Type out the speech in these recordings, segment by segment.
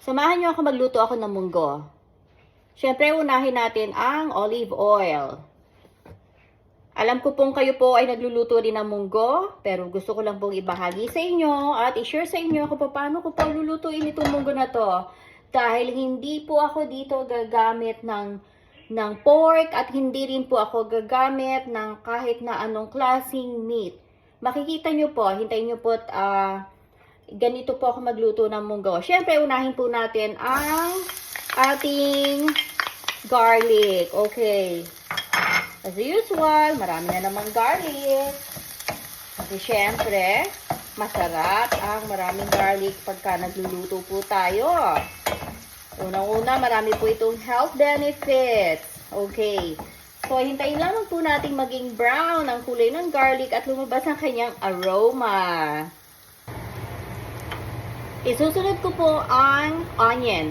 Samahan niyo ako magluto ako ng munggo. Siyempre, unahin natin ang olive oil. Alam ko pong kayo po ay nagluluto din ng munggo, pero gusto ko lang pong ibahagi sa inyo at i-share sa inyo kung paano ko po lulutuin itong munggo na to. Dahil hindi po ako dito gagamit ng pork at hindi rin po ako gagamit ng kahit na anong klaseng meat. Makikita nyo po, hintayin nyo po ganito po ako magluto ng munggo. Siyempre, unahin po natin ang ating garlic. Okay. As usual, marami na namang garlic. Kasi siyempre, masarap ang maraming garlic pagka nagluluto po tayo. Unang-una, marami po itong health benefits. Okay. So, hintayin lamang po natin maging brown ang kulay ng garlic at lumabas ang kanyang aroma. Isusunod ko po ang onion.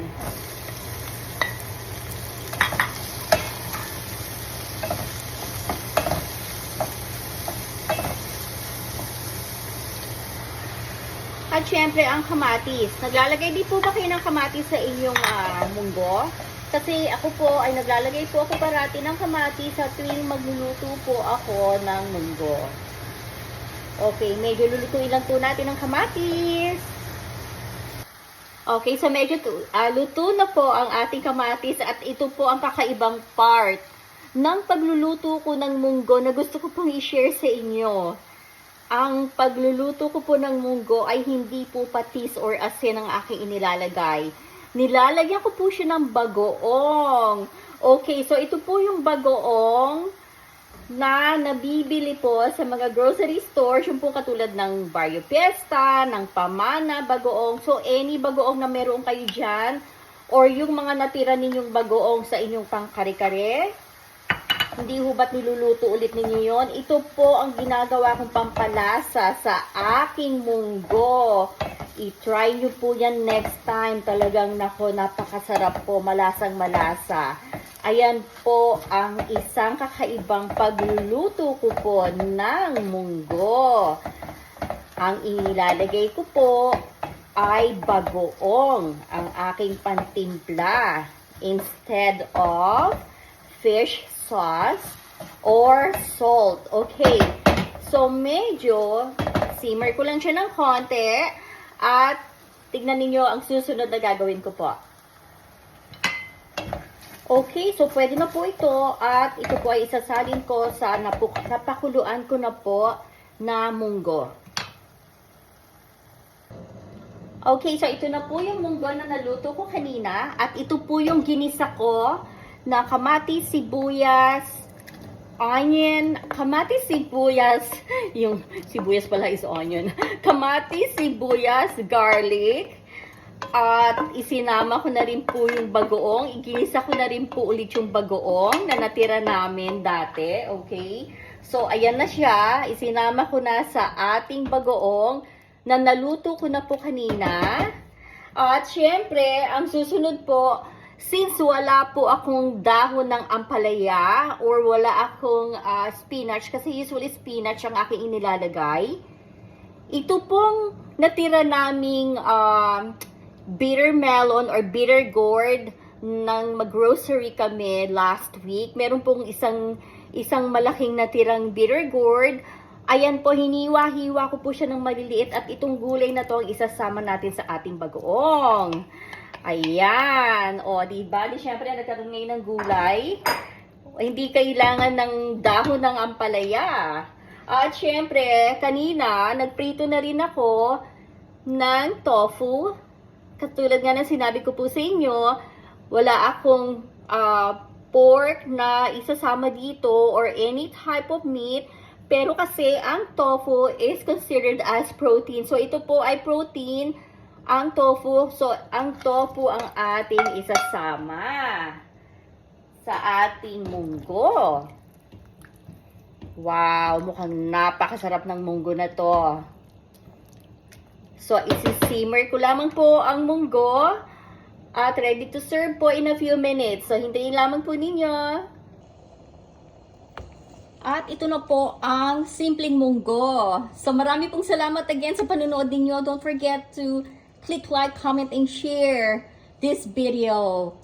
At syempre, ang kamatis. Naglalagay din po ba kayo ng kamatis sa inyong munggo? Kasi ako po ay naglalagay po ako parati ng kamatis sa tuwing magluluto po ako ng munggo. Okay, medyo lulutuin lang po natin ang kamatis. Okay, so medyo luto na po ang ating kamatis at ito po ang kakaibang part ng pagluluto ko ng munggo na gusto ko pong i-share sa inyo. Ang pagluluto ko po ng munggo ay hindi po patis or asin ang aking inilalagay. Nilalagyan ko po siya ng bagoong. Okay, so ito po yung bagoong na nabibili po sa mga grocery stores, yung po katulad ng Barrio Fiesta, ng Pamana, bagoong. So, any bagoong na meron kayo dyan, or yung mga natira ninyong bagoong sa inyong pangkare-kare, hindi ho ba't niluluto ulit ninyo yon? Ito po ang ginagawa kong pampalasa sa aking munggo. I-try nyo po yan next time. Talagang nako, napakasarap po, malasang malasa. Ayan po ang isang kakaibang pagluluto ko po ng munggo. Ang inilalagay ko po ay bagoong, ang aking pantimpla, instead of fish sauce or salt. Okay, so medyo simmer ko lang siya ng konti at tignan ninyo ang susunod na gagawin ko po. Okay, so pwede na po ito at ito po ay isasalin ko sa napakuluan ko na po na munggo. Okay, so ito na po yung munggo na naluto ko kanina at ito po yung ginisa ko na kamatis, sibuyas, onion, kamatis, sibuyas, yung sibuyas pala is onion, kamatis, sibuyas, garlic, at isinama ko na rin po yung bagoong. Iginisa ko na rin po ulit yung bagoong na natira namin dati. Okay? So, ayan na siya. Isinama ko na sa ating bagoong na naluto ko na po kanina. At syempre, ang susunod po, since wala po akong dahon ng ampalaya or wala akong spinach, kasi usually spinach ang aking inilalagay, ito pong natira naming bitter melon or bitter gourd nang mag-grocery kami last week. Meron pong isang malaking natirang bitter gourd. Ayan po, hiniwa-hiwa ko po siya ng maliliit at itong gulay na to ang isasama natin sa ating bagoong. Ayan. O, diba? Siyempre, nagkaroon ngayon ng gulay. Hindi kailangan ng dahon ng ampalaya. At syempre, kanina, nagprito na rin ako ng tofu. Katulad nga ng sinabi ko po sa inyo, wala akong pork na isasama dito or any type of meat. Pero kasi ang tofu is considered as protein. So ito po ay protein, ang tofu. So ang tofu ang ating isasama sa ating munggo. Wow, mukhang napakasarap ng munggo na to. So, isi-simmer ko lamang po ang munggo at ready to serve po in a few minutes. So, hintayin lamang po ninyo. At ito na po ang simpleng munggo. So, marami pong salamat again sa panonood ninyo. Don't forget to click like, comment, and share this video